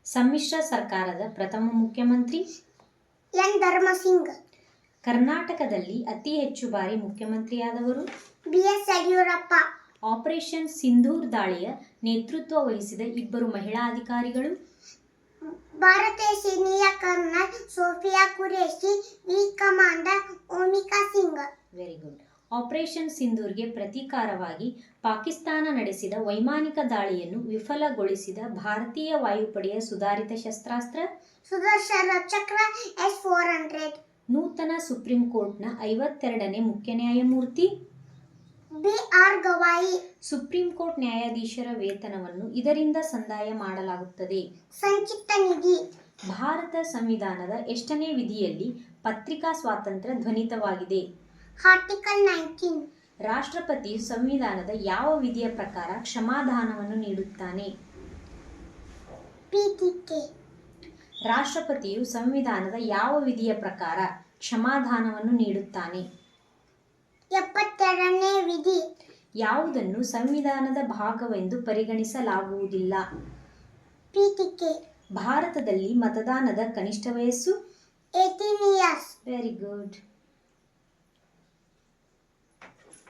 ಸಮ್ಮಿಶ್ರ ಸರ್ಕಾರದ ಪ್ರಥಮ ಮುಖ್ಯಮಂತ್ರಿ ಎನ್ ಧರ್ಮಸಿಂಗ್. ಕರ್ನಾಟಕದಲ್ಲಿ ಅತಿ ಹೆಚ್ಚು ಬಾರಿ ಮುಖ್ಯಮಂತ್ರಿಯಾದವರು ಬಿ.ಎಸ್. ಯಡಿಯೂರಪ್ಪ. ಆಪರೇಷನ್ ಸಿಂಧೂರ್ ದಾಳಿಯ ನೇತೃತ್ವ ವಹಿಸಿದ ಇಬ್ಬರು ಮಹಿಳಾ ಅಧಿಕಾರಿಗಳು ಭಾರತೀಯ ಸೇನೆಯ colonel Sofia Qureshi, wing commander Vyomika Singh. Very good. Operation ಸಿಂಧೂರ್ಗೆ ಪ್ರತೀಕಾರವಾಗಿ ಪಾಕಿಸ್ತಾನ ನಡೆಸಿದ ವೈಮಾನಿಕ ದಾಳಿಯನ್ನು ವಿಫಲಗೊಳಿಸಿದ ಭಾರತೀಯ ವಾಯುಪಡೆಯ ಸುಧಾರಿತ ಶಸ್ತ್ರಾಸ್ತ್ರ ಸುದರ್ಶನ ಚಕ್ರ S-400. ನೂತನ ಸುಪ್ರೀಂ ಕೋರ್ಟ್ನ 52ನೇ ಮುಖ್ಯ ನ್ಯಾಯಮೂರ್ತಿ ಬಿ.ಆರ್. ಗವಾಯಿ. ಸುಪ್ರೀಂ ಕೋರ್ಟ್ ನ್ಯಾಯಾಧೀಶರ ವೇತನವನ್ನು ಇದರಿಂದ ಸಂದಾಯ ಮಾಡಲಾಗುತ್ತದೆ. ಸಂಚಿತ ನಿಧಿ. ಭಾರತ ಸಂವಿಧಾನದ ಎಷ್ಟನೇ ವಿಧಿಯಲ್ಲಿ ಪತ್ರಿಕಾ ಸ್ವಾತಂತ್ರ್ಯ ಧ್ವನಿತವಾಗಿದೆ? ಆರ್ಟಿಕಲ್ 19. ರಾಷ್ಟ್ರಪತಿಯು ಸಂವಿಧಾನದ ಯಾವ ವಿಧಿಯ ಪ್ರಕಾರ ಕ್ಷಮಾದಾನವನ್ನು ನೀಡುತ್ತಾನೆ? ಪೀಠಿಕೆ. ರಾಷ್ಟ್ರಪತಿಯು ಸಂವಿಧಾನದ ಯಾವ ವಿಧಿಯ ಪ್ರಕಾರ ಕ್ಷಮಾದಾನವನ್ನು ನೀಡುತ್ತಾನೆ? 72ನೇ ವಿಧಿ. ಯಾವುದನ್ನು ಸಂವಿಧಾನದ ಭಾಗವೆಂದು ಪರಿಗಣಿಸಲಾಗುವುದಿಲ್ಲ? ಪೀಠಿಕೆ. ಭಾರತದಲ್ಲಿ ಮತದಾನದ ಕನಿಷ್ಠ ವಯಸ್ಸು 18 years. Very good.